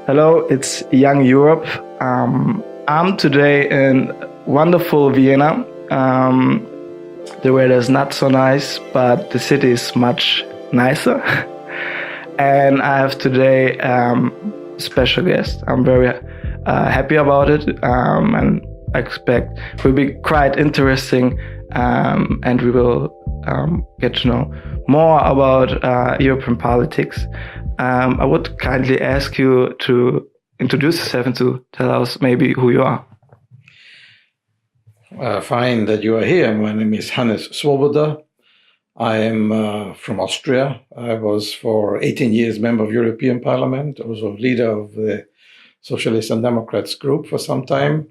Hello, it's Young Europe. I'm today in wonderful Vienna. The weather is not so nice, but the city is much nicer. And I have today a special guest. I'm very happy about it, and I expect it will be quite interesting, and we will get to know more about European politics. I would kindly ask you to introduce yourself and to tell us maybe who you are. Fine that you are here. My name is Hannes Swoboda. I am from Austria. I was for 18 years member of European Parliament, also leader of the Socialists and Democrats group for some time.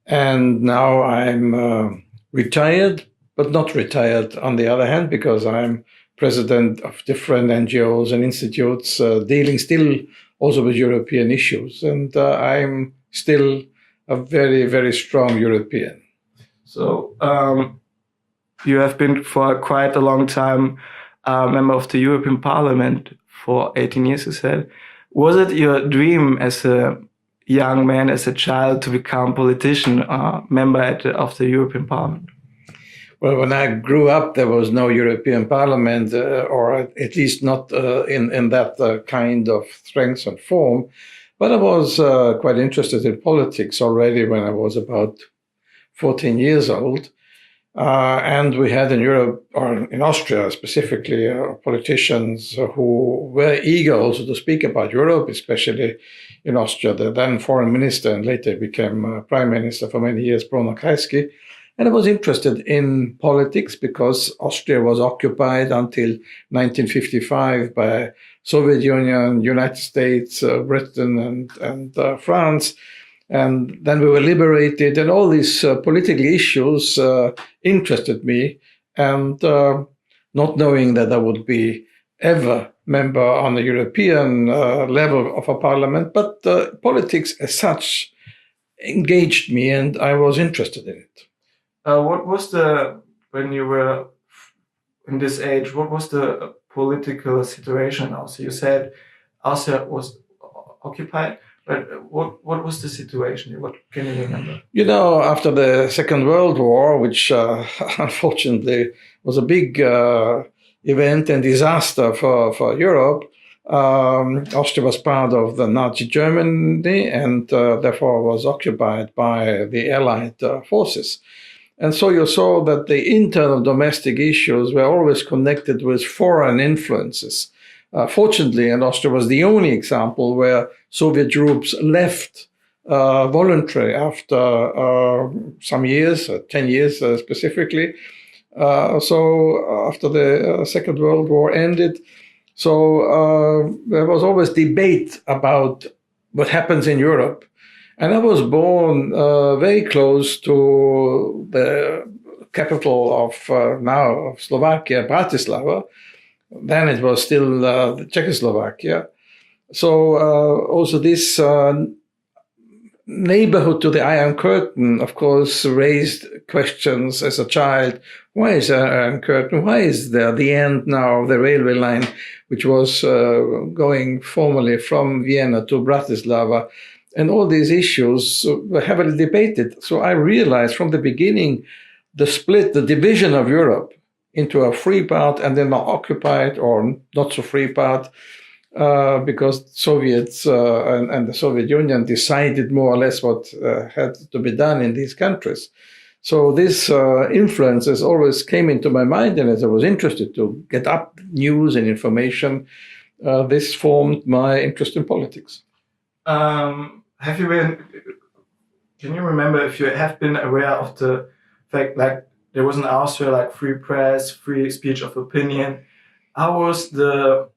And now I'm retired, but not retired on the other hand, because I'm president of different NGOs and institutes dealing still also with European issues. And I'm still a very, very strong European. So you have been for quite a long time a member of the European Parliament for 18 years, you said. Was it your dream as a young man, as a child, to become politician or member of the European Parliament? Well, when I grew up, there was no European Parliament, or at least not in that kind of strength and form. But I was quite interested in politics already when I was about 14 years old. And we had in Europe, or in Austria specifically, politicians who were eager also to speak about Europe, especially in Austria. The then foreign minister and later became prime minister for many years, Bruno Kreisky. And I was interested in politics because Austria was occupied until 1955 by Soviet Union, United States, Britain, and France. And then we were liberated, and all these political issues interested me. And not knowing that I would be ever member on the European level of a parliament, but politics as such engaged me, and I was interested in it. What was when you were in this age, what was the political situation also? You said Austria was occupied, but what was the situation? What can you remember? You know, after the Second World War, which unfortunately was a big event and disaster for Europe, Austria was part of the Nazi Germany and therefore was occupied by the Allied forces. And so you saw that the internal domestic issues were always connected with foreign influences. Fortunately, and Austria was the only example where Soviet troops left voluntarily after some years, 10 years specifically. So after the Second World War ended, so there was always debate about what happens in Europe. And I was born very close to the capital of now of Slovakia, Bratislava. Then it was still Czechoslovakia. So also this neighborhood to the Iron Curtain, of course, raised questions as a child. Why is there Iron Curtain? Why is there the end now of the railway line, which was going formerly from Vienna to Bratislava? And all these issues were heavily debated. So I realized from the beginning the split, the division of Europe into a free part and then an occupied or not so free part, because Soviets and the Soviet Union decided more or less what had to be done in these countries. So these influences always came into my mind, and as I was interested to get up news and information, this formed my interest in politics. Have you been? Can you remember if you have been aware of the fact, like there was in Austria like free press, free speech of opinion? How was the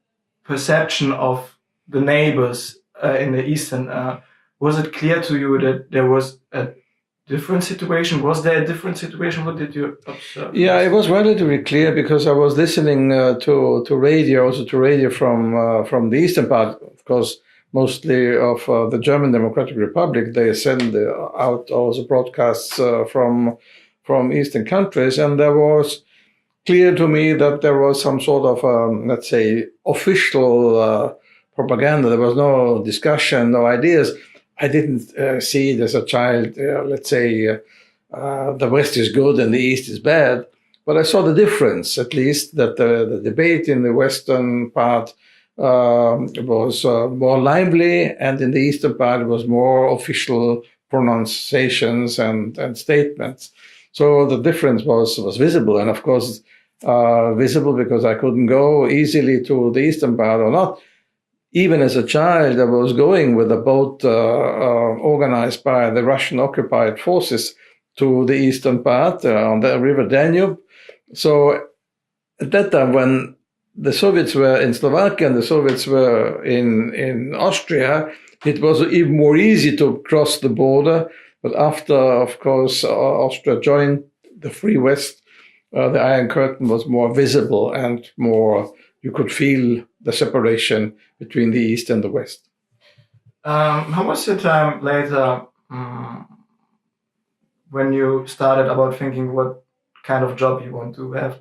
perception of the neighbors in the eastern? Was it clear to you that there was a different situation? Was there a different situation? What did you observe? Yeah, it was relatively clear because I was listening to radio, also to radio from the eastern part, of course. Mostly of the German Democratic Republic. They send out also broadcasts from Eastern countries. And there was clear to me that there was some sort of, let's say, official propaganda. There was no discussion, no ideas. I didn't see it as a child, let's say, the West is good and the East is bad. But I saw the difference, at least, that the debate in the Western part was more lively, and in the Eastern part it was more official pronunciations and statements. So the difference was visible, and of course visible because I couldn't go easily to the Eastern part or not. Even as a child, I was going with a boat organized by the Russian occupied forces to the eastern part on the river Danube. So at that time, when the Soviets were in Slovakia and the Soviets were in Austria, it was even more easy to cross the border. But after, of course, Austria joined the Free West, the Iron Curtain was more visible and more, you could feel the separation between the East and the West. How was your time later when you started about thinking what kind of job you want to have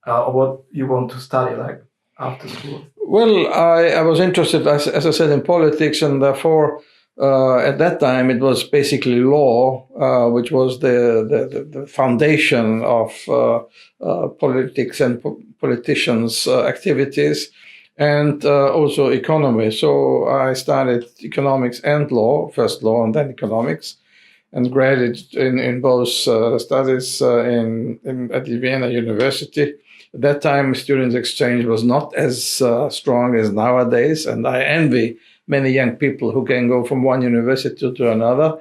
or what you want to study like after school? Well, I was interested, as I said, in politics, and therefore at that time it was basically law, which was the foundation of politics and politicians' activities, and also economy. So I studied economics and law, first law and then economics, and graduated in both studies at the Vienna University. At that time, students' exchange was not as strong as nowadays, and I envy many young people who can go from one university to another.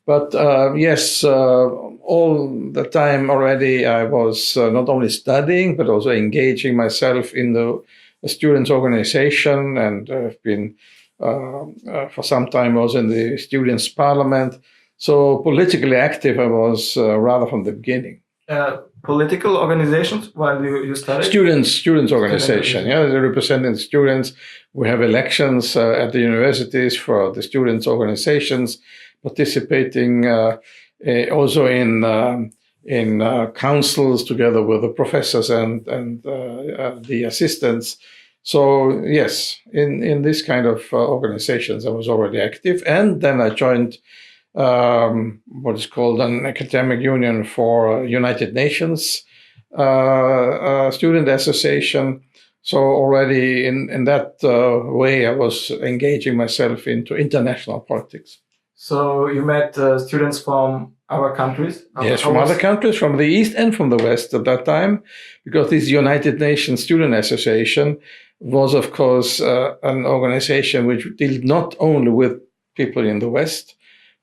But yes, all the time already I was not only studying, but also engaging myself in the students' organization, and I've been for some time also in the students' parliament. So politically active I was rather from the beginning. Political organizations while you studied? Students organization, yeah, they're representing the students. We have elections at the universities for the students' organizations, participating also in councils together with the professors and the assistants. So yes, in this kind of organizations I was already active, and then I joined what is called an academic union for United Nations student association. So already in that way I was engaging myself into international politics. So you met students from other countries? Yes, from other countries, from the East and from the West at that time, because this United Nations Student Association was, of course, an organization which dealt not only with people in the West,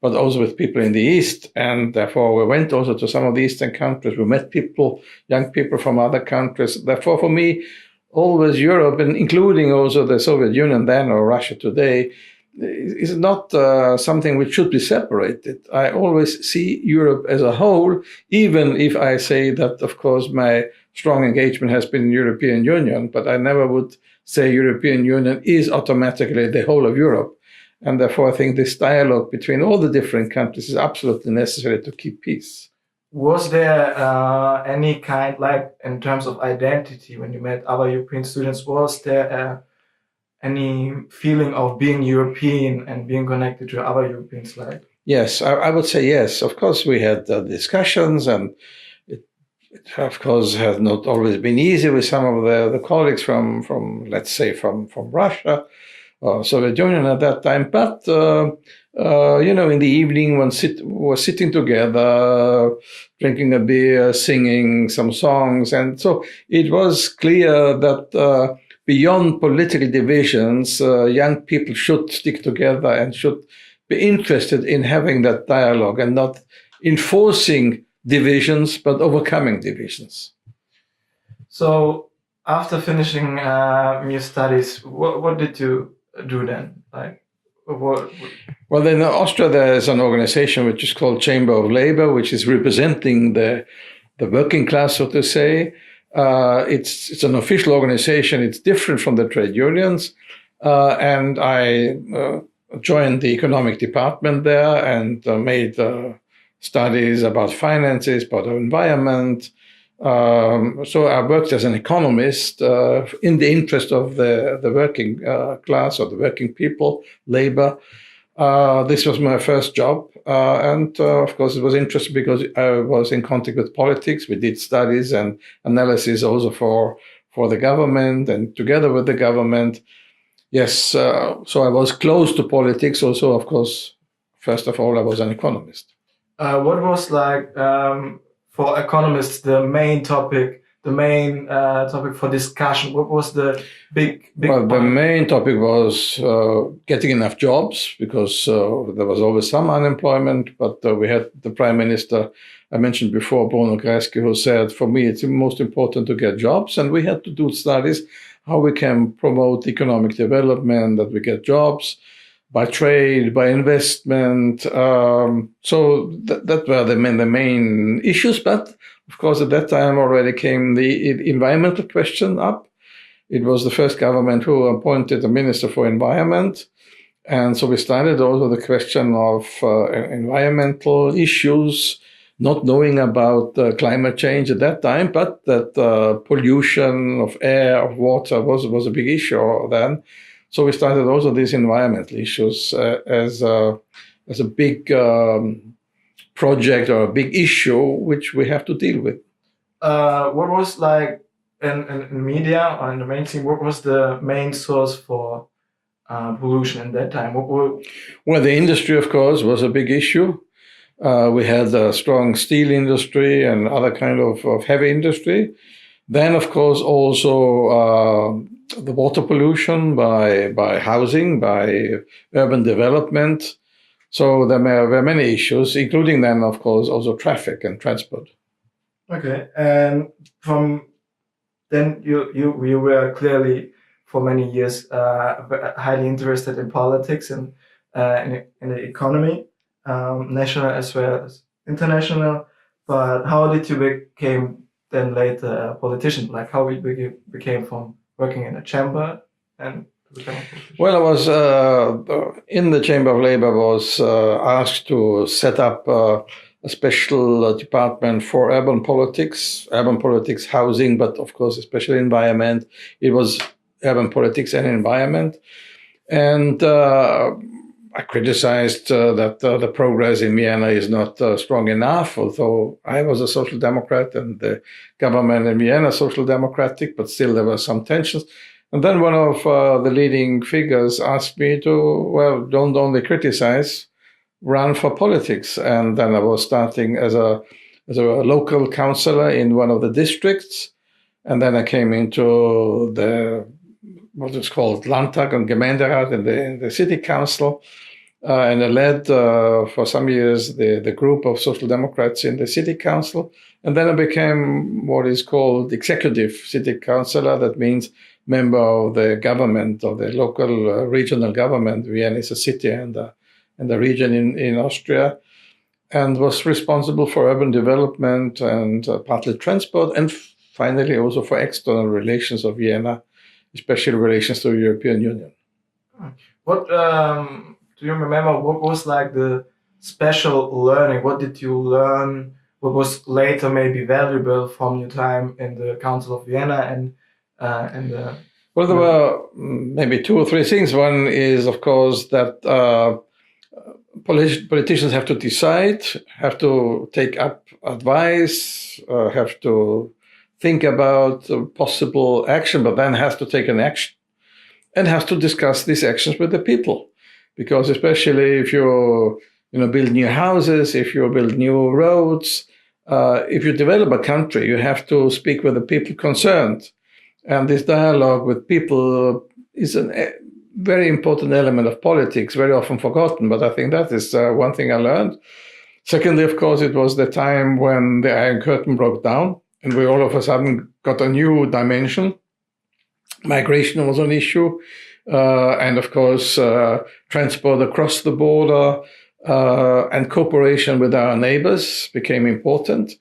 but also with people in the East. And therefore, we went also to some of the Eastern countries. We met people, young people from other countries. Therefore, for me, always Europe, and including also the Soviet Union then or Russia today, is not something which should be separated. I always see Europe as a whole, even if I say that, of course, my strong engagement has been in European Union, but I never would say European Union is automatically the whole of Europe. And therefore, I think this dialogue between all the different countries is absolutely necessary to keep peace. Was there any kind, like in terms of identity, when you met other European students, was there any feeling of being European and being connected to other Europeans? Like, yes, I would say yes. Of course, we had discussions, and it of course has not always been easy with some of the colleagues from let's say from Russia or Soviet Union at that time. But in the evening when we're sitting together, drinking a beer, singing some songs, and so it was clear that beyond political divisions, young people should stick together and should be interested in having that dialogue and not enforcing divisions, but overcoming divisions. So after finishing your studies, what did you do then? Like, what? Well, in Austria, there is an organization which is called Chamber of Labor, which is representing the working class, so to say. It's an official organization. It's different from the trade unions. And I joined the economic department there and made studies about finances, about the environment, So I worked as an economist in the interest of the working class or the working people, labor. This was my first job. And of course, it was interesting because I was in contact with politics. We did studies and analysis also for the government and together with the government. Yes, so I was close to politics. Also, of course, first of all, I was an economist. What was like for economists the main topic, topic for discussion? What was the big? Well, the main topic was getting enough jobs because there was always some unemployment. But we had the prime minister I mentioned before, Bruno Kreisky, who said, "For me, it's most important to get jobs," and we had to do studies how we can promote economic development, that we get jobs by trade, by investment. So that were the main issues. But of course, at that time already came the environmental question up. It was the first government who appointed a minister for environment. And so we started also the question of environmental issues, not knowing about climate change at that time, but that pollution of air, of water was a big issue then. So we started also these environmental issues as a big project or a big issue which we have to deal with. What was like in media or in the mainstream? What was the main source for pollution in that time? Well, the industry, of course, was a big issue. We had a strong steel industry and other kind of heavy industry. Then, of course, also the water pollution by housing, by urban development. So there were many issues, including then, of course, also traffic and transport. Okay, and from then you were clearly for many years highly interested in politics and in the economy, national as well as international. But how did you become then later a politician? Like how you became from working in a chamber and to become a politician? Well, I was in the Chamber of Labor, was asked to set up a special department for urban politics, housing, but of course, especially environment. It was urban politics and environment. And I criticized that the progress in Vienna is not strong enough, although I was a social democrat and the government in Vienna social democratic, but still there were some tensions. And then one of the leading figures asked me to, well, don't only criticize, run for politics. And then I was starting as a local councillor in one of the districts. And then I came into what is called Landtag and Gemeinderat in the city council. And I led for some years the group of social democrats in the city council. And then I became what is called executive city councillor. That means member of the government, of the local regional government. Vienna is a city and the region in Austria, and was responsible for urban development and partly transport, and finally also for external relations of Vienna, especially relations to the European Union. What do you remember? What was like the special learning? What did you learn? What was later maybe valuable from your time in the Council of Vienna and the? Well, there were maybe two or three things. One is, of course, that politicians have to decide, have to take up advice, have to think about possible action, but then has to take an action and has to discuss these actions with the people. Because especially if you build new houses, if you build new roads, if you develop a country, you have to speak with the people concerned. And this dialogue with people is a very important element of politics, very often forgotten. But I think that is one thing I learned. Secondly, of course, it was the time when the Iron Curtain broke down and we all of a sudden got a new dimension. Migration was an issue. And of course, transport across the border and cooperation with our neighbors became important.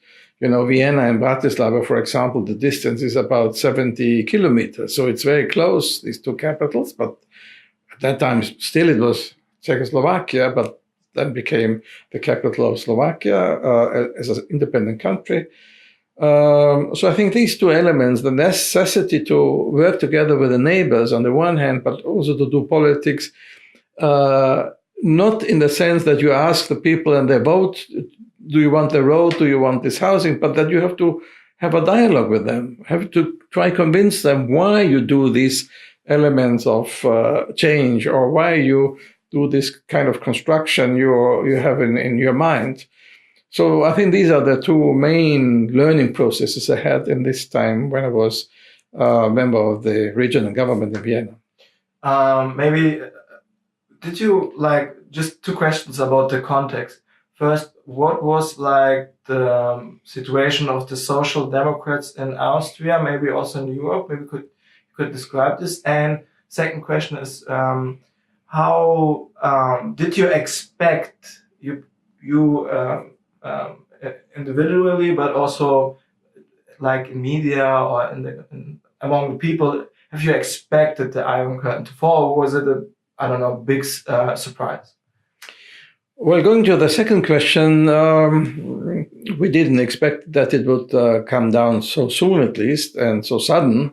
Vienna and Bratislava, for example, the distance is about 70 kilometers. So it's very close, these two capitals. But at that time, still it was Czechoslovakia, but then became the capital of Slovakia as an independent country. So I think these two elements, the necessity to work together with the neighbors on the one hand, but also to do politics, not in the sense that you ask the people and they vote, do you want the road, do you want this housing, but that you have to have a dialogue with them, have to try convince them why you do these elements of change, or why you do this kind of construction you have in your mind. So I think these are the two main learning processes I had in this time when I was a member of the regional government in Vienna. Maybe did you just two questions about the context? First, what was the situation of the Social Democrats in Austria, maybe also in Europe? Maybe you could describe this. And second question is, how did you expect you individually, but also in media or among the people, have you expected the Iron Curtain to fall, or was it a big surprise? Well, going to the second question, we didn't expect that it would come down so soon, at least, and so sudden.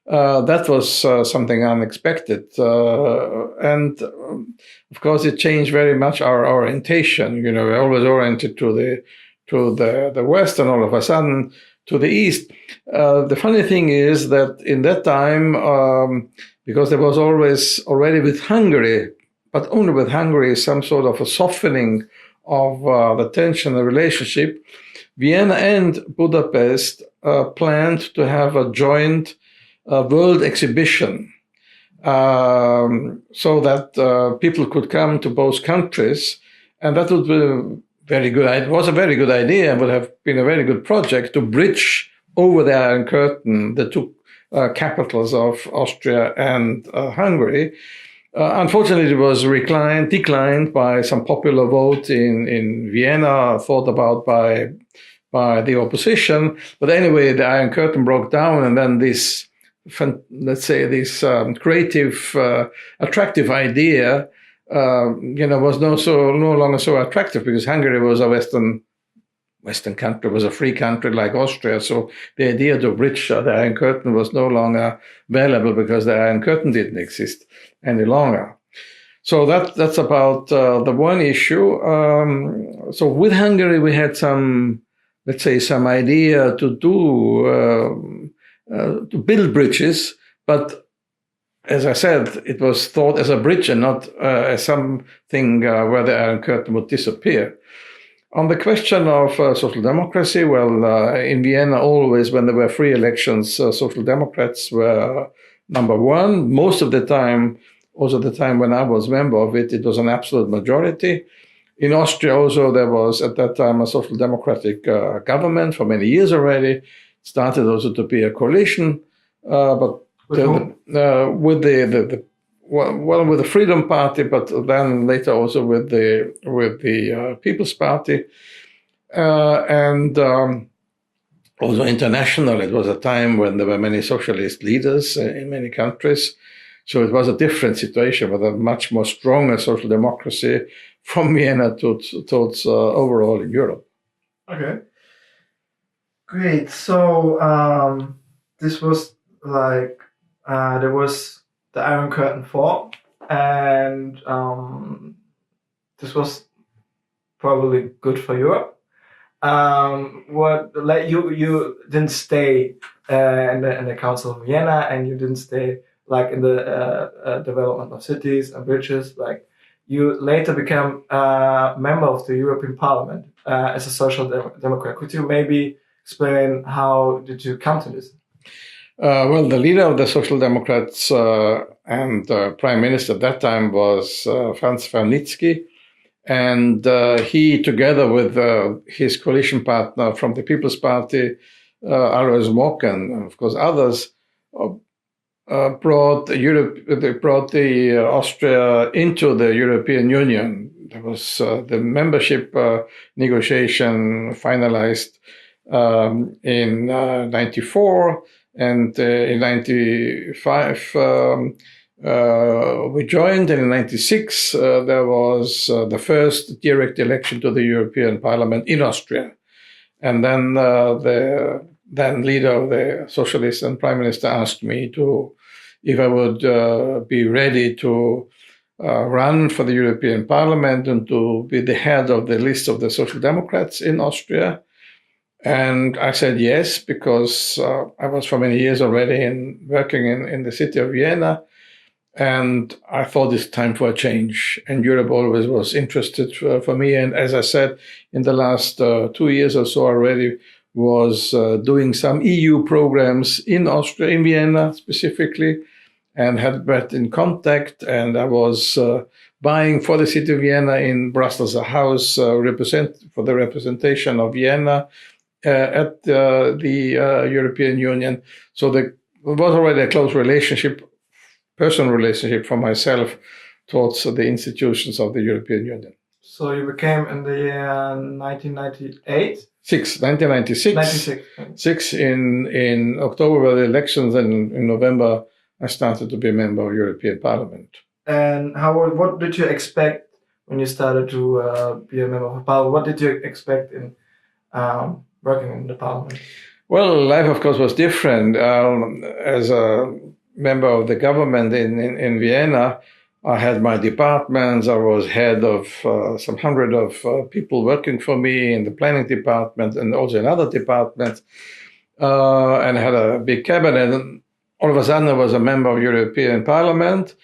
That was something unexpected. And of course, it changed very much our orientation. We're always oriented to the West, and all of a sudden to the East. The funny thing is that in that time, because there was always already with Hungary, but only with Hungary, some sort of a softening of the tension, the relationship, Vienna and Budapest planned to have a joint world exhibition, so that people could come to both countries, and that would be very good. It was a very good idea and would have been a very good project to bridge over the Iron Curtain, the two capitals of Austria and Hungary. Unfortunately, it was declined by some popular vote in Vienna, thought about by the opposition. But anyway, the Iron Curtain broke down, and then this, let's say, this creative, attractive idea, was no longer so attractive, because Hungary was a Western country, was a free country like Austria. So the idea to bridge the Iron Curtain was no longer valuable, because the Iron Curtain didn't exist any longer. So that's about the one issue. So with Hungary, we had some idea to build bridges, but as I said, it was thought as a bridge and not as something where the Iron Curtain would disappear. On the question of social democracy, well, in Vienna, always when there were free elections, social democrats were number one. Most of the time, also the time when I was member of it, it was an absolute majority. In Austria also, there was at that time a social democratic government for many years already. It started also to be a coalition, but with the Freedom Party, but then later also with the People's Party, and also international. It was a time when there were many socialist leaders in many countries, so it was a different situation with a much more stronger social democracy from Vienna towards overall in Europe. Okay, great. So this was there was the Iron Curtain fall, and this was probably good for Europe. You didn't stay in the Council of Vienna, and you didn't stay in the development of cities and bridges. You later became a member of the European Parliament as a social democrat. Could you maybe explain how did you come to this? Well, the leader of the Social Democrats and Prime Minister at that time was Franz Wernicki, and he, together with his coalition partner from the People's Party, Alois Mock, and of course others, brought the Austria into the European Union. There was the membership negotiation finalized in 94. And in 95, we joined, and in 96, there was the first direct election to the European Parliament in Austria. And then the then leader of the Socialists and Prime Minister asked me if I would be ready to run for the European Parliament and to be the head of the list of the Social Democrats in Austria. And I said yes, because I was for many years already working in the city of Vienna. And I thought it's time for a change. And Europe always was interested for me. And as I said, in the last 2 years or so already, was doing some EU programs in Austria, in Vienna specifically, and had been in contact. And I was buying for the city of Vienna in Brussels a house for the representation of Vienna at the European Union. So there was already a close personal relationship for myself towards the institutions of the European Union. So you became in the year 1998? 1996. 96. In October were the elections, and in November I started to be a member of European Parliament. And what did you expect when you started to be a member of Parliament? What did you expect in working in the Parliament? Well, life, of course, was different. As a member of the government in Vienna, I had my departments. I was head of some 100 of people working for me in the planning department and also in other departments, and I had a big cabinet. And all of a sudden, I was a member of European Parliament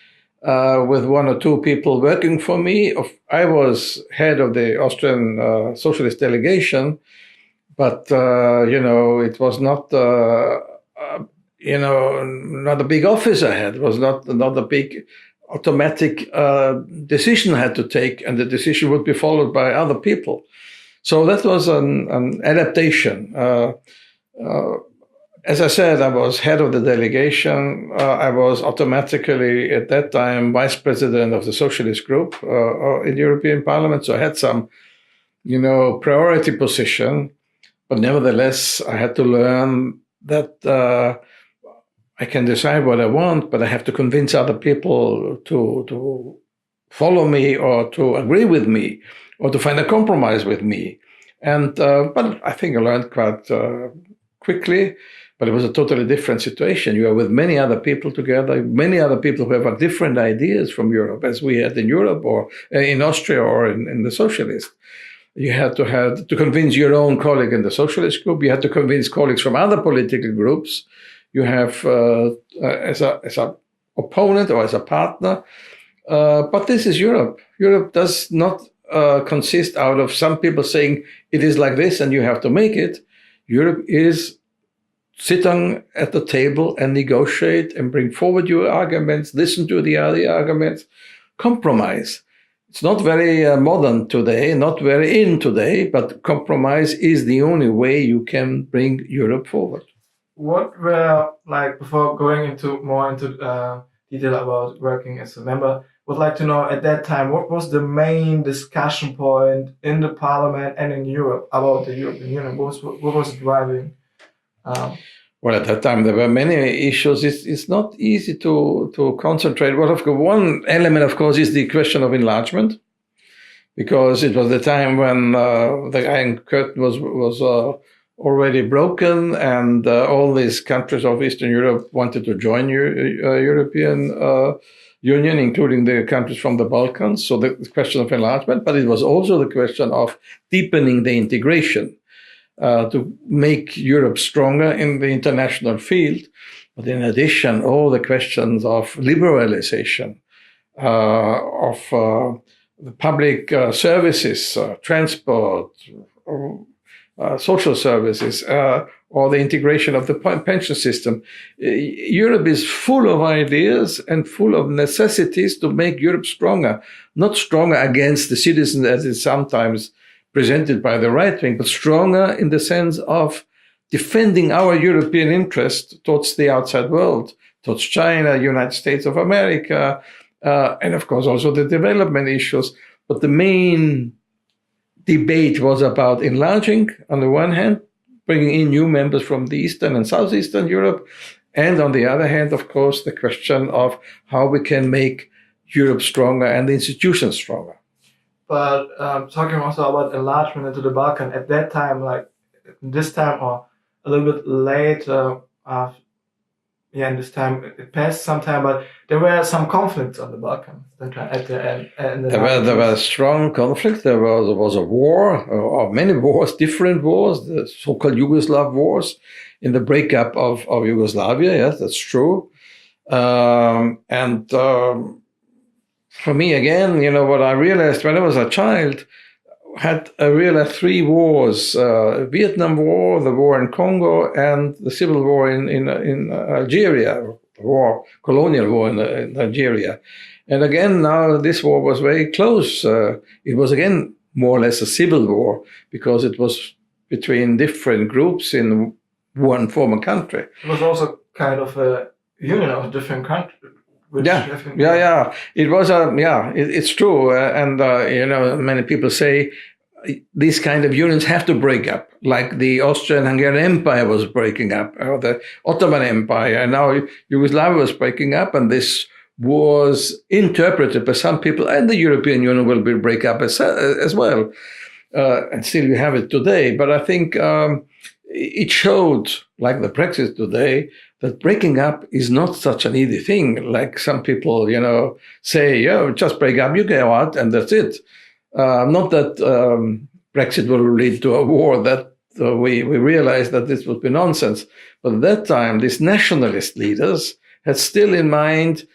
with one or two people working for me. I was head of the Austrian Socialist delegation, but it was not not a big office I had. It was not a big automatic decision I had to take, and the decision would be followed by other people. So that was an adaptation. As I said, I was head of the delegation. I was automatically, at that time, vice president of the Socialist group in the European Parliament. So I had some, priority position. But nevertheless, I had to learn that I can decide what I want, but I have to convince other people to follow me or to agree with me or to find a compromise with me. And but I think I learned quite quickly. But it was a totally different situation. You are with many other people together, many other people who have different ideas from Europe, as we had in Europe or in Austria or in the Socialists. You had to convince your own colleague in the Socialist group. You had to convince colleagues from other political groups. You have as a opponent or as a partner. But this is Europe. Europe does not consist out of some people saying it is like this and you have to make it. Europe is sitting at the table and negotiate and bring forward your arguments, listen to the other arguments, compromise. It's not very modern today, not very in today, but compromise is the only way you can bring Europe forward. What were, before going more into detail about working as a member, would like to know at that time, what was the main discussion point in the Parliament and in Europe about the European Union? What was it driving? Well, at that time, there were many issues. It's not easy to concentrate. Well, one element, of course, is the question of enlargement, because it was the time when the Iron Curtain was already broken, and all these countries of Eastern Europe wanted to join European Union, including the countries from the Balkans. So the question of enlargement, but it was also the question of deepening the integration. To make Europe stronger in the international field. But in addition, all the questions of liberalization, of the public services, transport, social services, or the integration of the pension system. Europe is full of ideas and full of necessities to make Europe stronger, not stronger against the citizens as is sometimes presented by the right wing, but stronger in the sense of defending our European interest towards the outside world, towards China, United States of America, and of course also the development issues. But the main debate was about enlarging, on the one hand, bringing in new members from the Eastern and Southeastern Europe, and on the other hand, of course, the question of how we can make Europe stronger and the institutions stronger. But talking also about enlargement into the Balkan, at that time, this time or a little bit later, in this time it passed some time, but there were some conflicts on the Balkans at the end. There were strong conflicts. There was a war, or many wars, different wars, the so-called Yugoslav wars, in the breakup of Yugoslavia. Yes, that's true. For me, again, what I realized when I was a child, I realized three wars: Vietnam War, the war in Congo, and the civil war in Algeria, colonial war in Algeria. And again, now this war was very close. It was again more or less a civil war because it was between different groups in one former country. It was also kind of a union of different countries. Yeah. It was it's true. Many people say these kind of unions have to break up, like the Austrian Hungarian Empire was breaking up, or the Ottoman Empire, and now Yugoslavia was breaking up, and this was interpreted by some people, and the European Union will break up as well. And still you have it today. But I think it showed, like the Brexit today, that breaking up is not such an easy thing. Like some people, say, just break up, you go out, and that's it. Not that Brexit will lead to a war. That we realized that this would be nonsense. But at that time, these nationalist leaders had still in mind,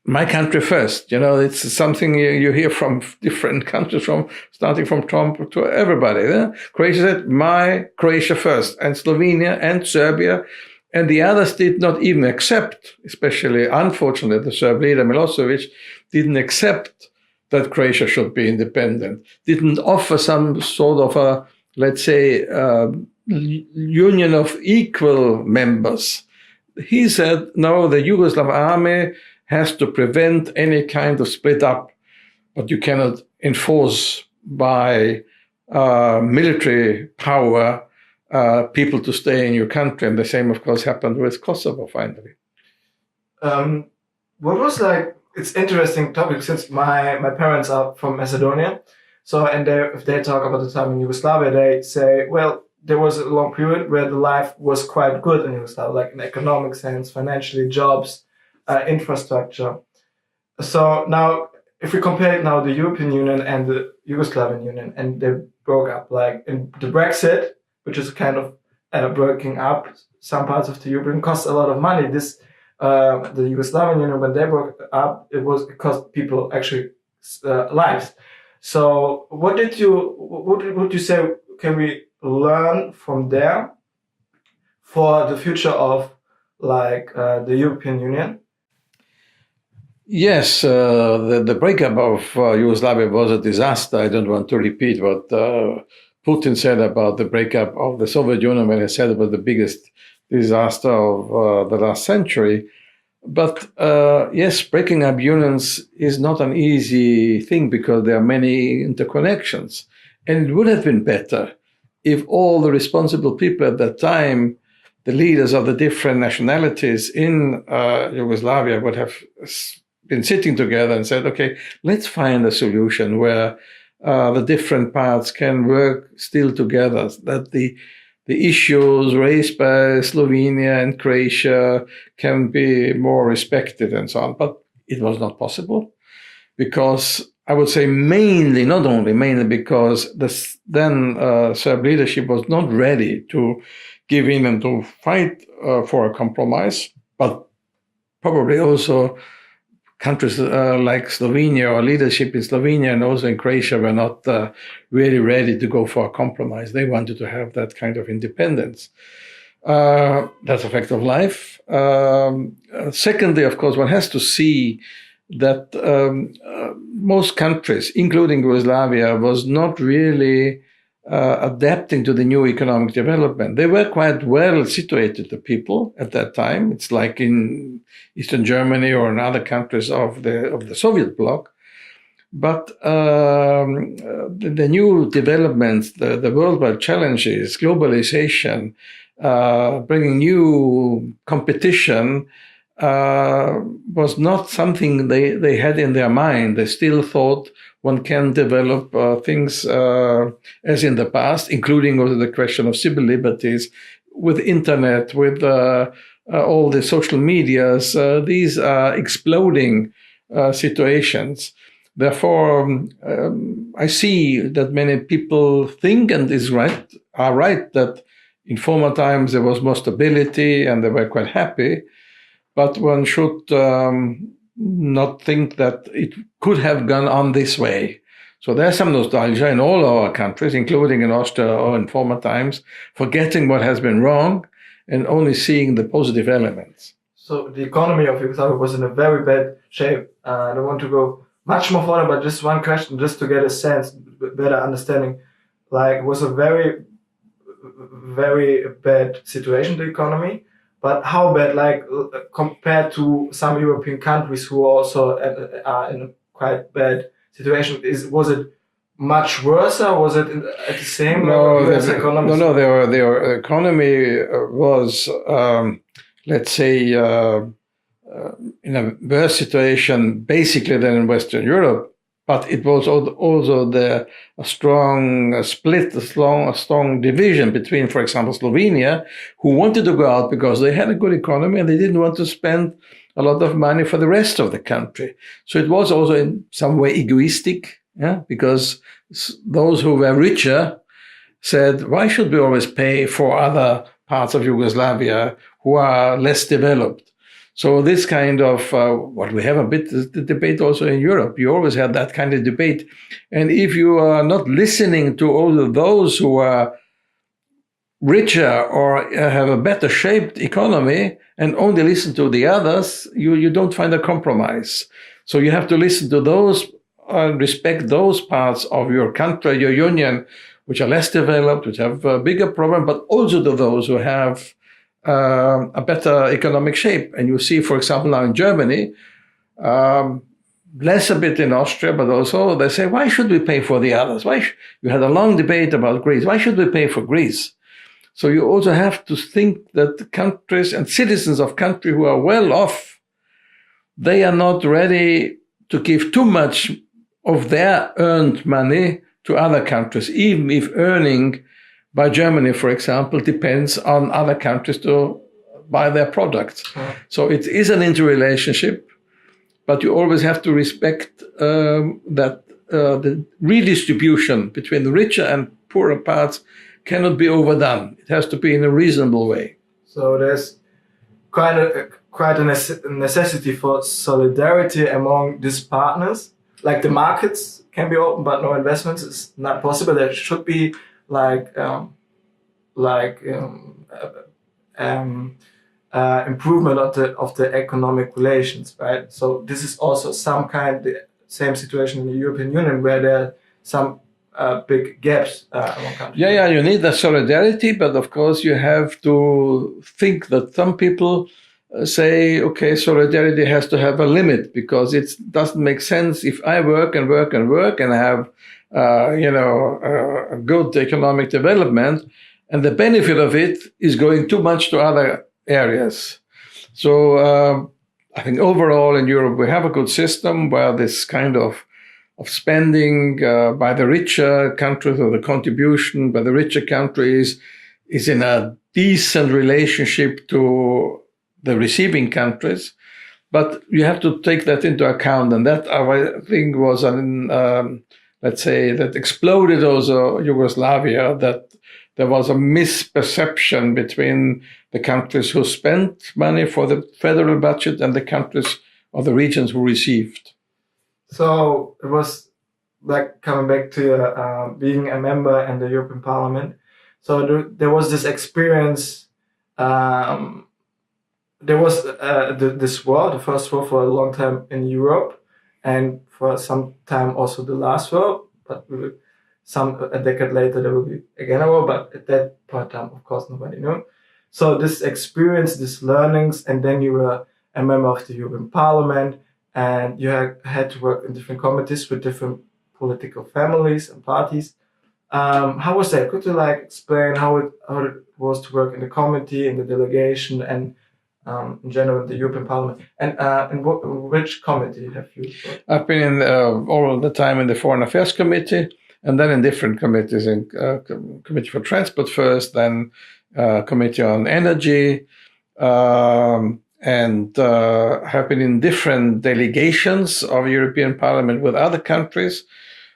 my country first. It's something you hear from different countries, starting from Trump to everybody. Croatia said, my Croatia first, and Slovenia and Serbia. And the others did not even accept, especially, unfortunately, the Serb leader Milosevic didn't accept that Croatia should be independent, didn't offer some sort of a, let's say, union of equal members. He said, no, the Yugoslav army has to prevent any kind of split up, but you cannot enforce by military power people to stay in your country. And the same, of course, happened with Kosovo finally. What was it's interesting topic since my parents are from Macedonia. So, and if they talk about the time in Yugoslavia, they say, well, there was a long period where the life was quite good in Yugoslavia, like in economic sense, financially, jobs, infrastructure. So now, if we compare now the European Union and the Yugoslavian Union, and they broke up, like in the Brexit, which is kind of breaking up some parts of the European, costs a lot of money. The Yugoslavian Union, when they broke up, it cost people actually lives. So what would you say can we learn from there for the future of the European Union? Yes, the breakup of Yugoslavia was a disaster. I don't want to repeat what Putin said about the breakup of the Soviet Union when he said it was the biggest disaster of the last century. But yes, breaking up unions is not an easy thing because there are many interconnections. And it would have been better if all the responsible people at that time, the leaders of the different nationalities in Yugoslavia, would have been sitting together and said, okay, let's find a solution where the different parts can work still together, that the issues raised by Slovenia and Croatia can be more respected and so on. But it was not possible because I would say mainly because the then Serb leadership was not ready to give in and to fight for a compromise, but probably also countries like Slovenia or leadership in Slovenia and also in Croatia were not really ready to go for a compromise. They wanted to have that kind of independence. That's a fact of life. Secondly, of course, one has to see that most countries, including Yugoslavia, was not really adapting to the new economic development. They were quite well situated, the people at that time. It's like in Eastern Germany or in other countries of the Soviet bloc. But the new developments, the worldwide challenges, globalization, bringing new competition, was not something they had in their mind. They still thought one can develop things as in the past, including also the question of civil liberties, with internet, with all the social medias. These are exploding situations. Therefore, I see that many people think and are right that in former times there was more stability and they were quite happy, but one should not think that it could have gone on this way. So there's some nostalgia in all our countries, including in Austria or in former times, forgetting what has been wrong and only seeing the positive elements. So the economy of Yugoslavia was in a very bad shape. I don't want to go much more further, but just one question, just to get a sense, better understanding. Like, it was a very, very bad situation, the economy. But how bad, like, compared to some European countries who also are in a quite bad situation? Was it much worse, or was it at the same level? No, their economy was, let's say, in a worse situation basically than in Western Europe, but it was also a strong split, a strong division between, for example, Slovenia, who wanted to go out because they had a good economy and they didn't want to spend a lot of money for the rest of the country. So it was also in some way egoistic, because those who were richer said, why should we always pay for other parts of Yugoslavia who are less developed? So this kind of, what we have a bit, the debate also in Europe, you always have that kind of debate. And if you are not listening to all of those who are richer or have a better shaped economy and only listen to the others, you don't find a compromise. So you have to listen to those, respect those parts of your country, your union, which are less developed, which have a bigger problem, but also to those who have a better economic shape. And you see, for example, now in Germany, less a bit in Austria, but also they say, why should we pay for the others? You had a long debate about Greece. Why should we pay for Greece? So you also have to think that countries and citizens of countries who are well off, they are not ready to give too much of their earned money to other countries, even if earning by Germany, for example, depends on other countries to buy their products. So it is an interrelationship, but you always have to respect that the redistribution between the richer and poorer parts cannot be overdone. It has to be in a reasonable way. So there's quite a necessity for solidarity among these partners. Like, the markets can be open, but no investments is not possible. There should be improvement of the economic relations, right? So this is also the same situation in the European Union, where there are some big gaps among countries. Yeah, you need the solidarity, but of course you have to think that some people say, okay, solidarity has to have a limit, because it doesn't make sense if I work and work and work and have a good economic development, and the benefit of it is going too much to other areas. So I think overall in Europe we have a good system where this kind of spending by the richer countries, or the contribution by the richer countries, is in a decent relationship to the receiving countries. But you have to take that into account, and that I think was let's say, that exploded also Yugoslavia, that there was a misperception between the countries who spent money for the federal budget and the countries or the regions who received. So it was like, coming back to being a member in the European Parliament. So there was this experience. There was this war, the first war for a long time in Europe, and for some time also the last war. But a decade later there will be again a war. But at that point in time, of course, nobody knew. So this experience, these learnings, and then you were a member of the European Parliament, and you had to work in different committees with different political families and parties. How was that? Could you explain how it was to work in the committee, in the delegation, and in general, the European Parliament. And in which committee have you worked? I've been in all the time in the Foreign Affairs Committee, and then in different committees, in Committee for Transport first, then Committee on Energy, and have been in different delegations of European Parliament with other countries,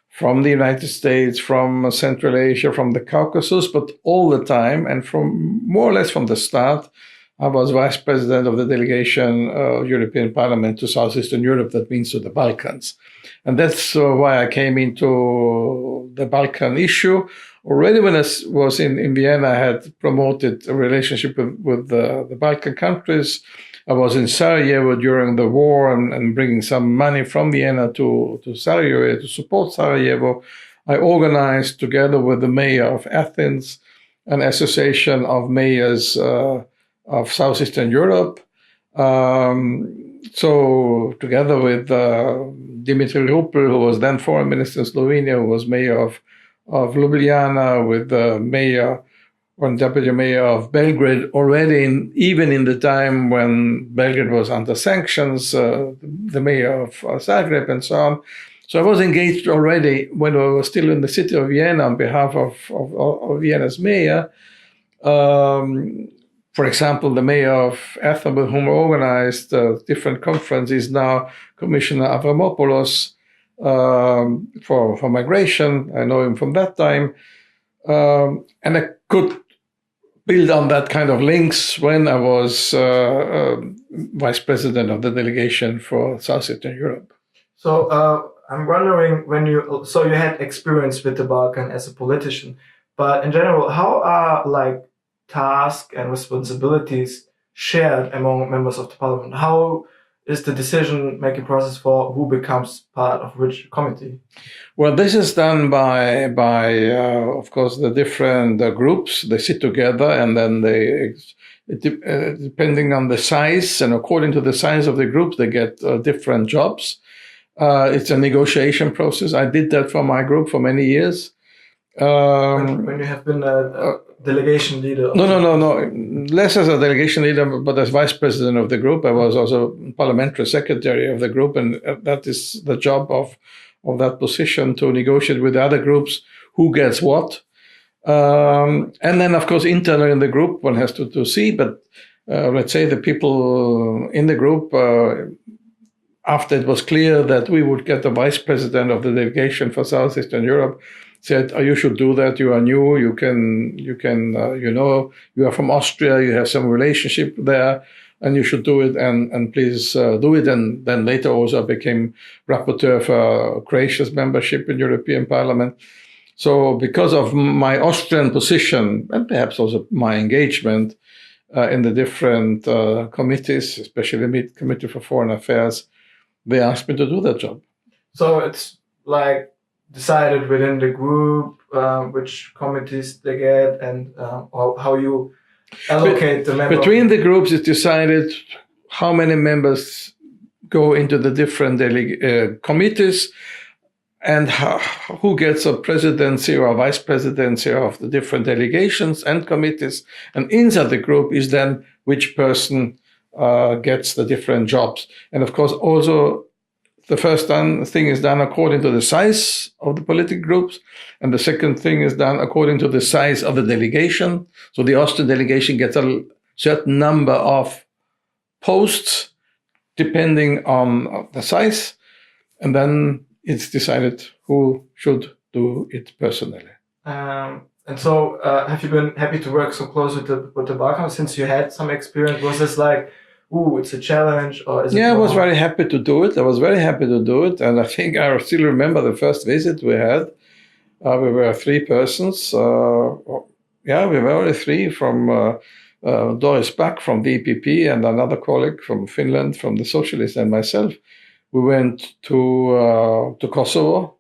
from the United States, from Central Asia, from the Caucasus, but all the time, and from more or less from the start, I was vice president of the delegation of European Parliament to Southeastern Europe, that means to the Balkans. And that's why I came into the Balkan issue. Already when I was in Vienna, I had promoted a relationship with the Balkan countries. I was in Sarajevo during the war and bringing some money from Vienna to Sarajevo to support Sarajevo. I organized, together with the mayor of Athens, an association of mayors of Southeastern Europe. So together with Dimitri Rupel, who was then foreign minister in Slovenia, who was mayor of Ljubljana, with the mayor or deputy mayor of Belgrade, already even in the time when Belgrade was under sanctions, the mayor of Zagreb and so on. So I was engaged already when I was still in the city of Vienna on behalf of Vienna's mayor. For example, the mayor of Athens, with whom I organized different conferences, now Commissioner Avramopoulos for migration. I know him from that time. And I could build on that kind of links when I was vice president of the delegation for Southeastern Europe. So I'm wondering, you had experience with the Balkan as a politician, but in general, how are tasks and responsibilities shared among members of the parliament? How is the decision-making process for who becomes part of which committee? Well, this is done by of course, the different groups. They sit together, and then depending on the size and according to the size of the group, they get different jobs. It's a negotiation process. I did that for my group for many years. When you have been a delegation leader? No. Less as a delegation leader, but as vice president of the group. I was also parliamentary secretary of the group, and that is the job of that position, to negotiate with the other groups who gets what. And then, of course, internally in the group, one has to see, but let's say the people in the group, after it was clear that we would get the vice president of the delegation for Southeastern Europe, said, "Oh, you should do that. You are new. You can. You are from Austria. You have some relationship there, and you should do it. And please do it." And then later also I became rapporteur for Croatia's membership in European Parliament. So because of my Austrian position and perhaps also my engagement in the different committees, especially the Committee for Foreign Affairs, they asked me to do that job. So it's decided within the group which committees they get and how you allocate the members. Between the groups, it's decided how many members go into the different committees and who gets a presidency or a vice presidency of the different delegations and committees. And inside the group is then which person gets the different jobs. And of course, also the first thing is done according to the size of the political groups, and the second thing is done according to the size of the delegation. So the Austrian delegation gets a certain number of posts depending on the size, and then it's decided who should do it personally. And so have you been happy to work so close with the Balkan since you had some experience? Was this it's a challenge, or is it? Yeah, I was very happy to do it. And I think I still remember the first visit we had. We were three persons. We were only three, from Doris Back from the EPP and another colleague from Finland, from the Socialists, and myself. We went to Kosovo.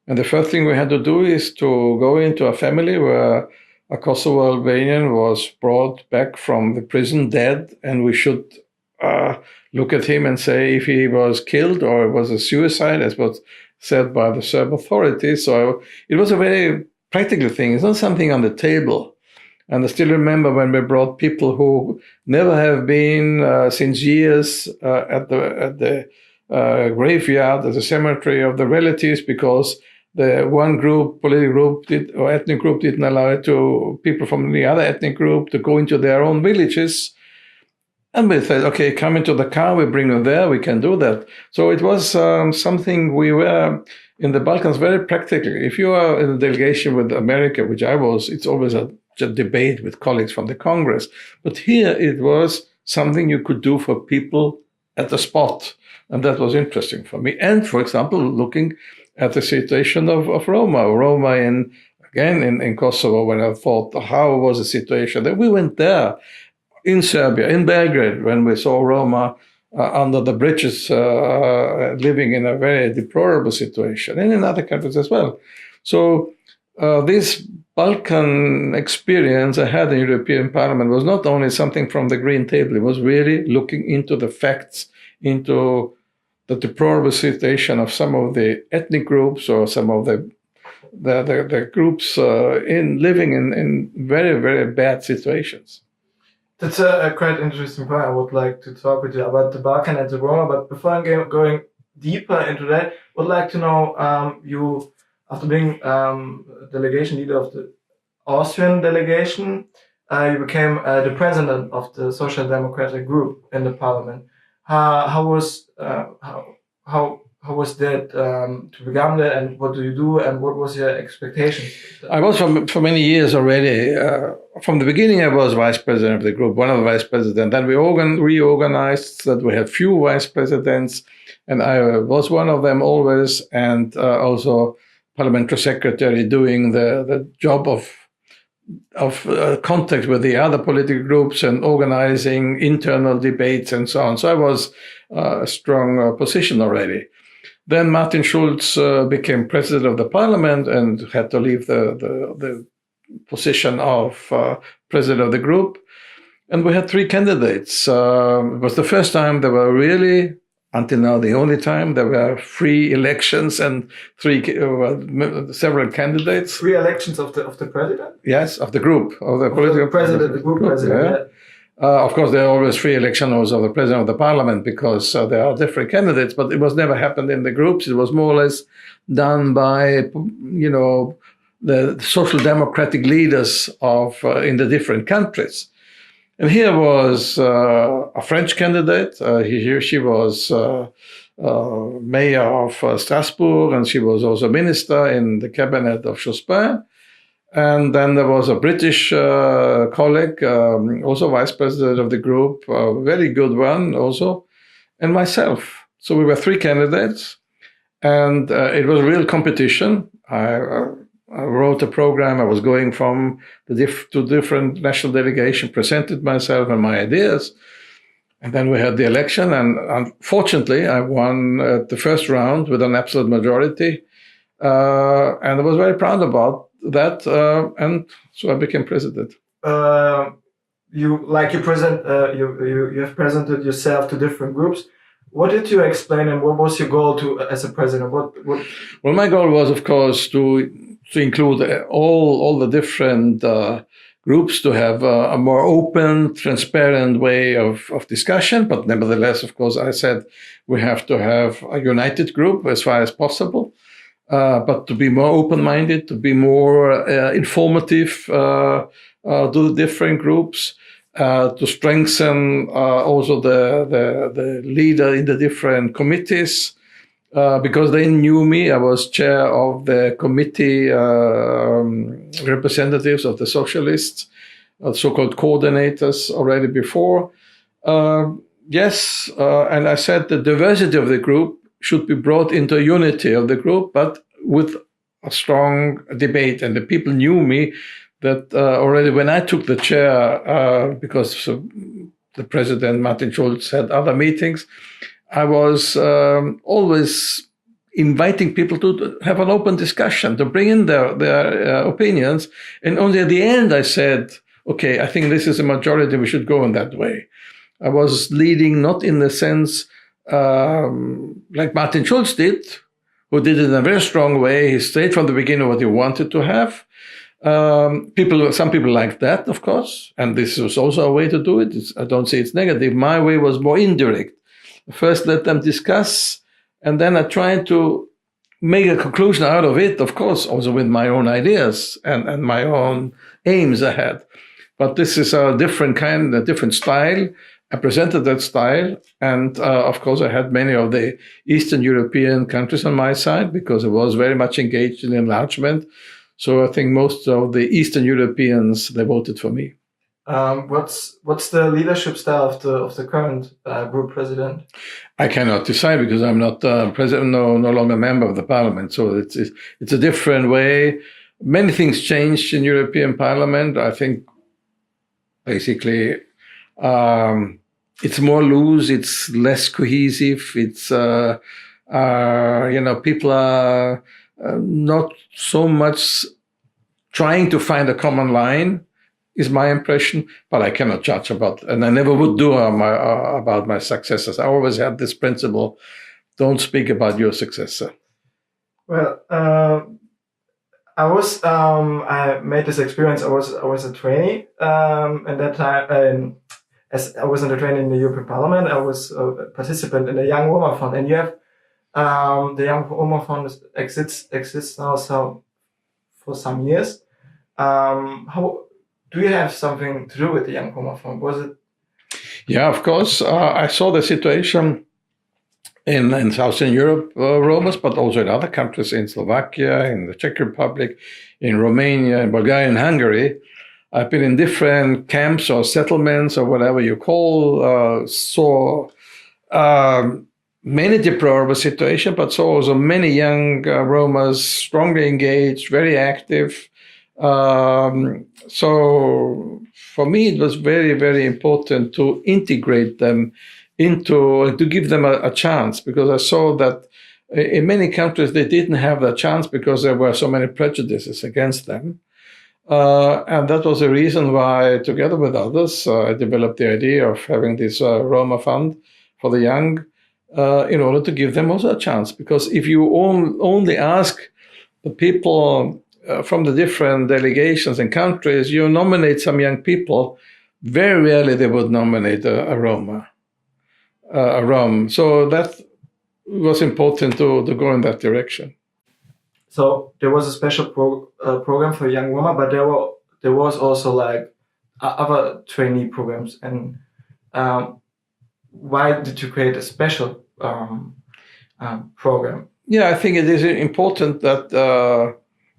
And the first thing we had to do is to go into a family where a Kosovo Albanian was brought back from the prison dead, and we should look at him and say if he was killed or it was a suicide, as was said by the Serb authorities. So it was a very practical thing. It's not something on the table. And I still remember when we brought people who never have been since years at the graveyard, at the cemetery of the relatives, because the one group, political group or ethnic group didn't allow people from the other ethnic group to go into their own villages. And we said, okay, come into the car, we bring them there, we can do that. So it was something we were in the Balkans very practical. If you are in a delegation with America, which I was, it's always a debate with colleagues from the Congress. But here it was something you could do for people at the spot. And that was interesting for me. And, for example, looking at the situation of Roma in Kosovo, when I thought, how was the situation? Then we went there in Serbia, in Belgrade, when we saw Roma under the bridges living in a very deplorable situation, and in other countries as well. So this Balkan experience I had in European Parliament was not only something from the green table, it was really looking into the facts, into the deplorable situation of some of the ethnic groups or some of the groups living in very, very bad situations. That's a quite interesting point. I would like to talk with you about the Balkan and the Roma, but before I'm going deeper into that, I would like to know, you, after being delegation leader of the Austrian delegation, you became the president of the Social Democratic group in the parliament. How was that to become that, and what do you do, and what was your expectation? I was for many years already. From the beginning, I was vice president of the group, one of the vice presidents. Then we reorganized that we had few vice presidents, and I was one of them always, and also parliamentary secretary doing the job of contact with the other political groups and organizing internal debates and so on. So I was a strong position already. Then Martin Schulz became president of the parliament and had to leave the position of president of the group. And we had three candidates. It was the first time there were really, until now, the only time there were free elections and several candidates. Free elections of the president? Yes, of the group, of the political president, the group president. Yeah. Of course, there are always free elections of the president of the parliament because there are different candidates, but it was never happened in the groups. It was more or less done by, the social democratic leaders in the different countries. And here was a French candidate. She was mayor of Strasbourg, and she was also minister in the cabinet of Jospin. And then there was a British colleague, also vice president of the group, a very good one also, and myself. So we were three candidates, and it was a real competition. I wrote a program. I was going from to different national delegations, presented myself and my ideas. And then we had the election, and unfortunately, I won the first round with an absolute majority. And I was very proud about that, and so I became president. You have presented yourself to different groups. What did you explain, and what was your goal as a president? Well, my goal was, of course, to include all the different groups, to have a more open, transparent way of discussion. But nevertheless, of course, I said we have to have a united group as far as possible. But to be more open-minded, to be more informative to the different groups, to strengthen also the leader in the different committees, because they knew me. I was chair of the committee representatives of the Socialists, so-called coordinators already before. Yes, and I said the diversity of the group should be brought into unity of the group, but with a strong debate. And the people knew me that already when I took the chair, because the president, Martin Schulz, had other meetings, I was always inviting people to have an open discussion, to bring in their opinions. And only at the end I said, okay, I think this is a majority, we should go in that way. I was leading not in the sense like Martin Schulz did, who did it in a very strong way. He stayed from the beginning what he wanted to have. Some people like that, of course, and this was also a way to do it. I don't say it's negative. My way was more indirect. First, let them discuss, and then I tried to make a conclusion out of it, of course, also with my own ideas and my own aims I had. But this is a different kind, a different style. I presented that style, and of course, I had many of the Eastern European countries on my side because I was very much engaged in enlargement. So I think most of the Eastern Europeans, they voted for me. What's the leadership style of the current group president? I cannot decide because I'm not president, no longer a member of the parliament. So it's a different way. Many things changed in European Parliament. I think basically it's more loose. It's less cohesive. It's people are not so much trying to find a common line. Is my impression, but I cannot judge about, and I never would do about my successors. I always had this principle: don't speak about your successor. Well, I made this experience. I was a trainee, and that time, as I was in the training in the European Parliament, I was a participant in the Young Roma Fund, and you have the Young Roma Fund exists now for some years. How do you have something to do with the Young Roma Fund? Was it? Yeah, of course. I saw the situation in Southern Europe, Romas, but also in other countries, in Slovakia, in the Czech Republic, in Romania, in Bulgaria, and Hungary. I've been in different camps or settlements or whatever you call, saw many deplorable situations, but saw also many young Romas strongly engaged, very active. So for me, it was very, very important to integrate them to give them a chance, because I saw that in many countries they didn't have that chance because there were so many prejudices against them. And that was the reason why, together with others, I developed the idea of having this Roma Fund for the young in order to give them also a chance. Because if you only ask the people from the different delegations and countries, you nominate some young people, very rarely they would nominate a Roma, a Rom. So that was important to go in that direction. So there was a special program for young Roma, but there was also like other trainee programs. And why did you create a special program? Yeah, I think it is important that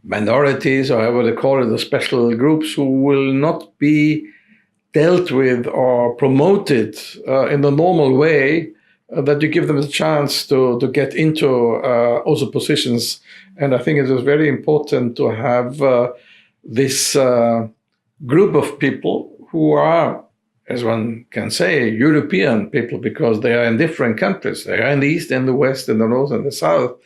minorities, or however they call it, the special groups who will not be dealt with or promoted in the normal way, that you give them a chance to get into also positions. And I think it is very important to have this group of people who are, as one can say, European people, because they are in different countries. They are in the East and the West and the North and the South,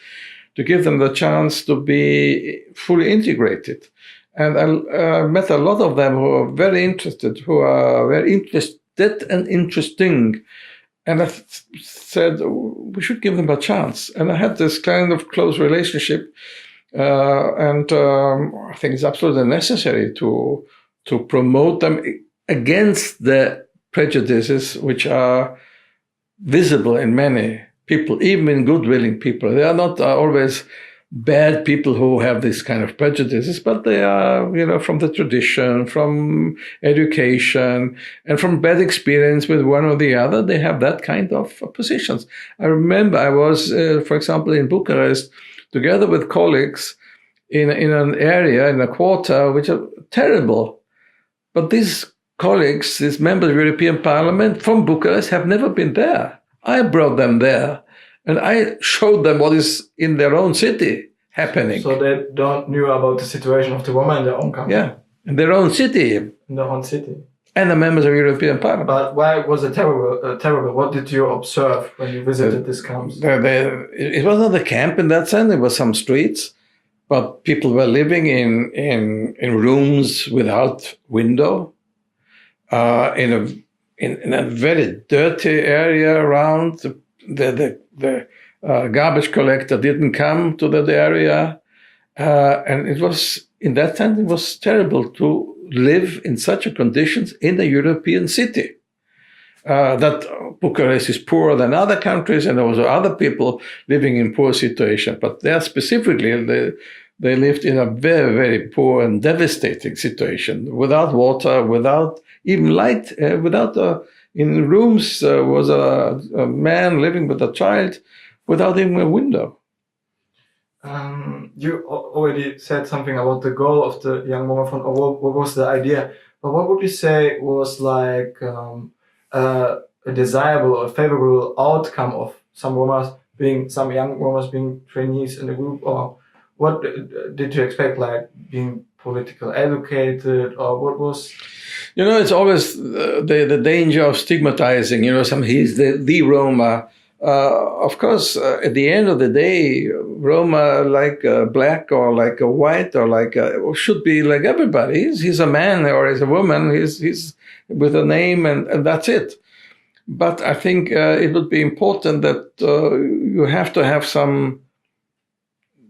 to give them the chance to be fully integrated. And I met a lot of them who are very interested, who are very interested and interesting. And I said, we should give them a chance. And I had this kind of close relationship. And I think it's absolutely necessary to promote them against the prejudices which are visible in many people, even in good-willing people. They are not always bad people who have this kind of prejudices, but they are, from the tradition, from education, and from bad experience with one or the other. They have that kind of positions. I remember I was, for example, in Bucharest, together with colleagues in an area, in a quarter, which are terrible. But these colleagues, these members of the European Parliament from Bucharest, have never been there. I brought them there, and I showed them what is in their own city happening. So they don't knew about the situation of the Roma in their own country. Yeah, in their own city. In their own city. And the members of the European Parliament. But why was it terrible? What did you observe when you visited these camps? It was not a camp in that sense. It was some streets, but people were living in rooms without window, in a very dirty area around. The garbage collector didn't come to that area, And it was, in that time, it was terrible to live in such a conditions in a European city. That Bucharest is poorer than other countries, and there was other people living in poor situation. But there specifically, they lived in a very, very poor and devastating situation, without water, without even light, in rooms was a man living with a child without even a window. You already said something about the goal of the Young Roma Fund, or what was the idea. But what would you say was like a desirable or favorable outcome of some young Romas being trainees in the group, or what did you expect, like being politically educated, or what was? It's always the danger of stigmatizing. He's the Roma. Of course, at the end of the day, Roma, like a black or like a white or should be like everybody. He's a man or he's a woman. He's with a name and that's it. But I think it would be important that you have to have some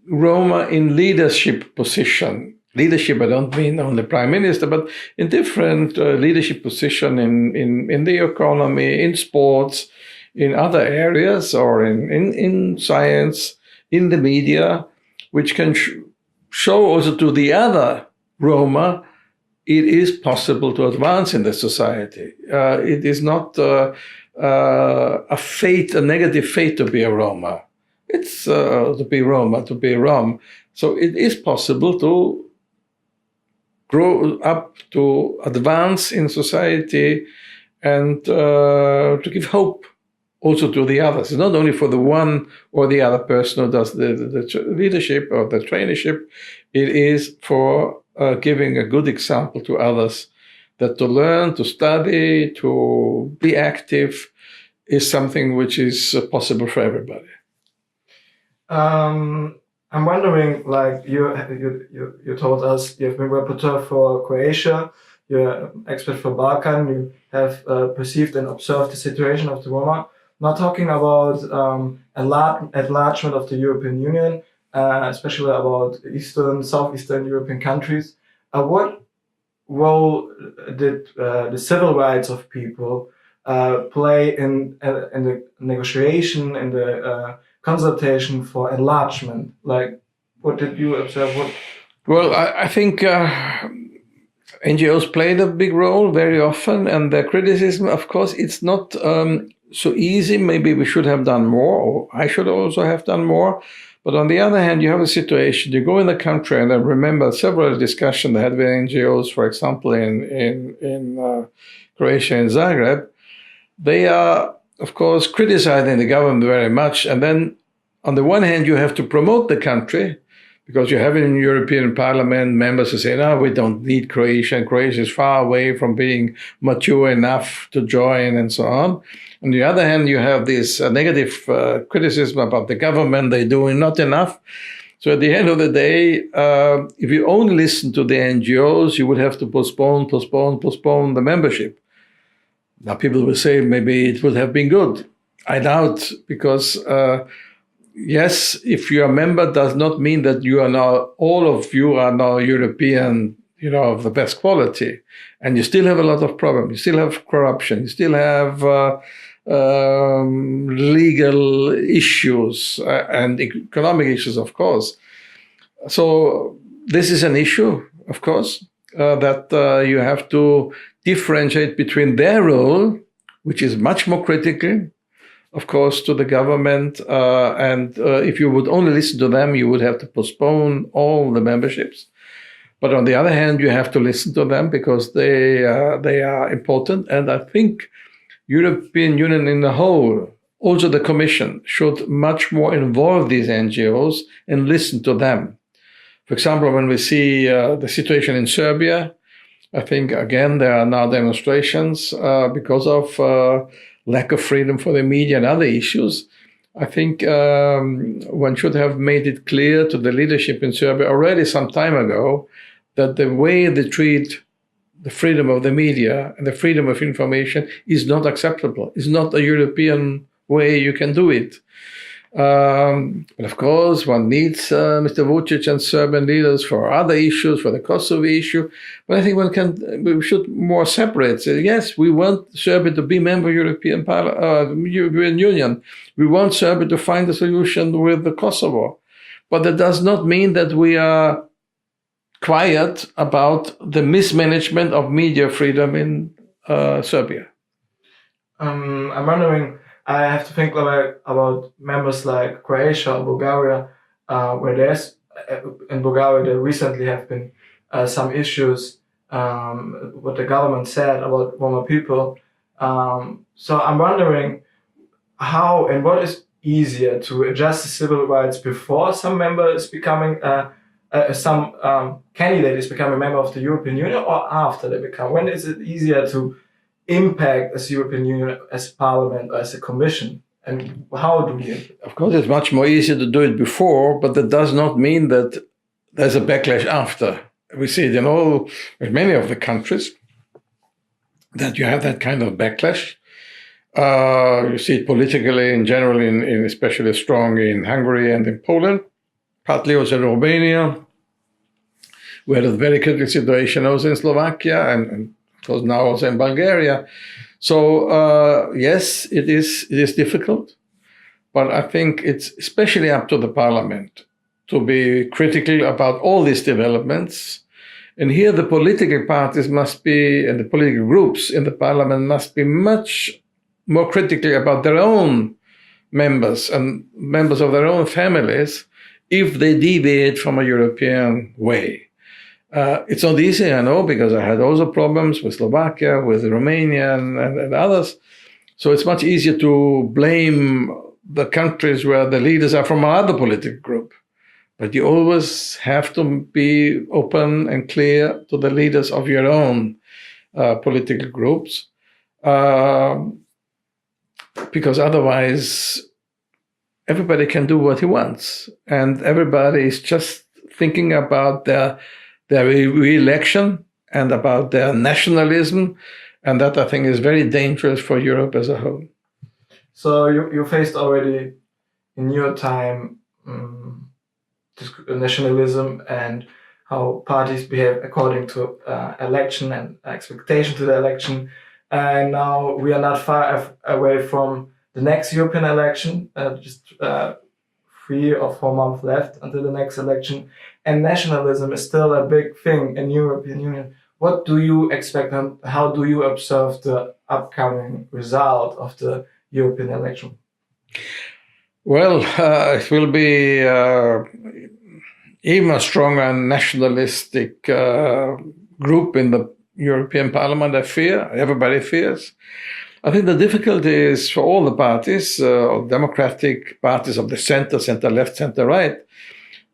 Roma in leadership position. Leadership, I don't mean only prime minister, but in different leadership position in the economy, in sports, in other areas, or in science, in the media, which can show also to the other Roma it is possible to advance in the society. It is not a negative fate to be a Roma. It's to be Roma, to be Rom. So it is possible to grow up, to advance in society, and to give hope also to the others. It's not only for the one or the other person who does the leadership or the traineeship. It is for giving a good example to others that to learn, to study, to be active is something which is possible for everybody. I'm wondering, like you told us you have been rapporteur for Croatia, you're an expert for Balkan, you have perceived and observed the situation of the Roma. Not talking about enlargement of the European Union, especially about southeastern European countries. What role did the civil rights of people play in the negotiation, in the consultation for enlargement? Like, what did you observe? Well, I think NGOs played a big role very often, and the criticism, of course, it's not so easy. Maybe we should have done more, or I should also have done more. But on the other hand, you have a situation, you go in the country, and I remember several discussions I had with NGOs, for example, in Croatia and Zagreb. They are, of course, criticizing the government very much. And then on the one hand, you have to promote the country because you have in the European Parliament members who say, no, we don't need Croatia, and Croatia is far away from being mature enough to join and so on. On the other hand, you have this negative criticism about the government, they're doing not enough. So at the end of the day, if you only listen to the NGOs, you would have to postpone the membership. Now people will say maybe it would have been good. I doubt, because yes, if you're a member does not mean that you are now, all of you are now European, of the best quality. And you still have a lot of problems. You still have corruption. You still have legal issues and economic issues, of course. So this is an issue, of course, that you have to differentiate between their role, which is much more critical, of course, to the government. And if you would only listen to them, you would have to postpone all the memberships. But on the other hand, you have to listen to them because they are important. And I think European Union in the whole, also the Commission, should much more involve these NGOs and listen to them. For example, when we see the situation in Serbia, I think, again, there are now demonstrations because of lack of freedom for the media and other issues. I think one should have made it clear to the leadership in Serbia already some time ago that the way they treat the freedom of the media and the freedom of information is not acceptable. It's not a European way you can do it. But of course, one needs Mr. Vucic and Serbian leaders for other issues, for the Kosovo issue. But I think we should more separate. Say, yes, we want Serbia to be member of European Union. We want Serbia to find a solution with the Kosovo. But that does not mean that we are quiet about the mismanagement of media freedom in Serbia. I'm wondering, I have to think about members like Croatia or Bulgaria, where there's, in Bulgaria there recently have been some issues, what the government said about Roma people. So I'm wondering how and what is easier, to adjust the civil rights before some member is becoming, some candidate is becoming a member of the European Union, or after they become? When is it easier to impact as European Union, as Parliament, or as a Commission? And how do we? Of course, it's much more easier to do it before, but that does not mean that there's a backlash after. We see it in many of the countries that you have that kind of backlash. You see it politically in general, especially strong in Hungary and in Poland, partly also in Romania. We had a very critical situation also in Slovakia and it was now also in Bulgaria. So yes, it is difficult, but I think it's especially up to the parliament to be critical about all these developments. And here the political parties must be, and the political groups in the parliament must be much more critical about their own members and members of their own families if they deviate from a European way. It's not easy, I know, because I had also problems with Slovakia, with Romania and others. So it's much easier to blame the countries where the leaders are from another political group. But you always have to be open and clear to the leaders of your own political groups. Because otherwise, everybody can do what he wants. And everybody is just thinking about their re-election and about their nationalism. And that, I think, is very dangerous for Europe as a whole. So you faced already in your time nationalism and how parties behave according to election and expectation to the election. And now we are not far away from the next European election, just 3 or 4 months left until the next election. And nationalism is still a big thing in European Union. What do you expect and how do you observe the upcoming result of the European election? Well, it will be even a stronger nationalistic group in the European Parliament, I fear. Everybody fears. I think the difficulty is for all the parties, democratic parties of the center, center-left, center-right,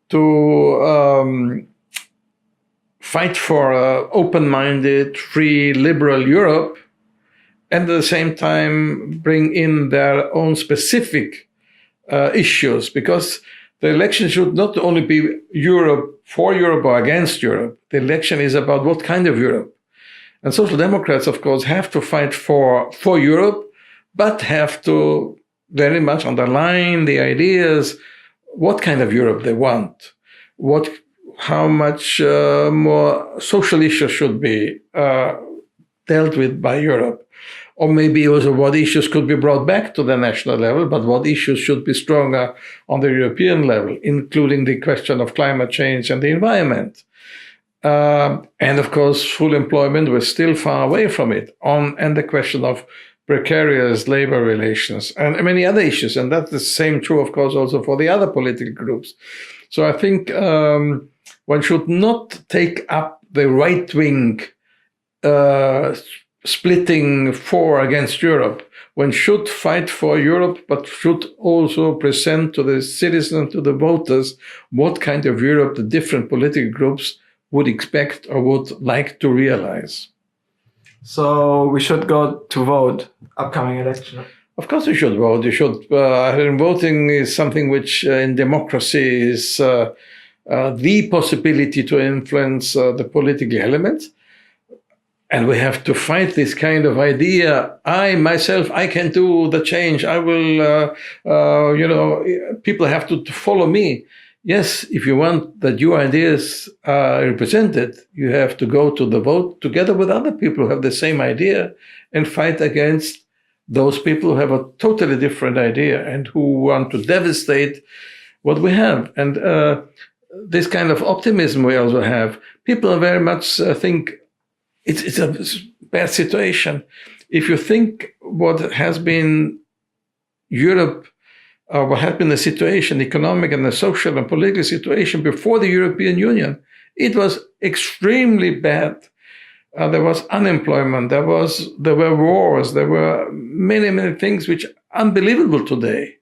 to fight for an open-minded, free, liberal Europe, and at the same time bring in their own specific issues, because the election should not only be Europe, for Europe or against Europe. The election is about what kind of Europe. And Social Democrats, of course, have to fight for Europe, but have to very much underline the ideas, what kind of Europe they want, how much more social issues should be dealt with by Europe. Or maybe also what issues could be brought back to the national level, but what issues should be stronger on the European level, including the question of climate change and the environment. And of course, full employment, we're still far away from it, and the question of precarious labor relations and many other issues. And that's the same true, of course, also for the other political groups. So I think one should not take up the right-wing splitting for against Europe. One should fight for Europe, but should also present to the citizens, to the voters, what kind of Europe the different political groups would expect or would like to realize. So we should go to vote upcoming election. Of course we should vote. You should. Voting is something which in democracy is the possibility to influence the political elements. And we have to fight this kind of idea. I can do the change. I will, people have to follow me. Yes, if you want that your ideas are represented, you have to go to the vote together with other people who have the same idea and fight against those people who have a totally different idea and who want to devastate what we have. And this kind of optimism we also have. People very much think it's a bad situation. If you think what has been Europe, what had been the situation, economic and the social and political situation before the European Union, it was extremely bad. There was unemployment, there were wars, there were many, many things which are unbelievable today.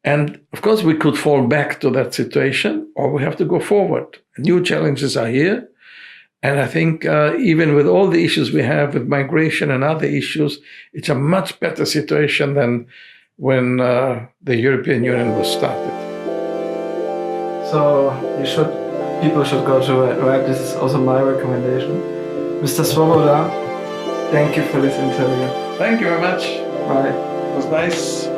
And of course, we could fall back to that situation, or we have to go forward. New challenges are here. And I think even with all the issues we have with migration and other issues, it's a much better situation than when the European Union was started. So people should go to it, right? This is also my recommendation. Mr. Swoboda, thank you for this interview. Thank you very much. Bye. It was nice.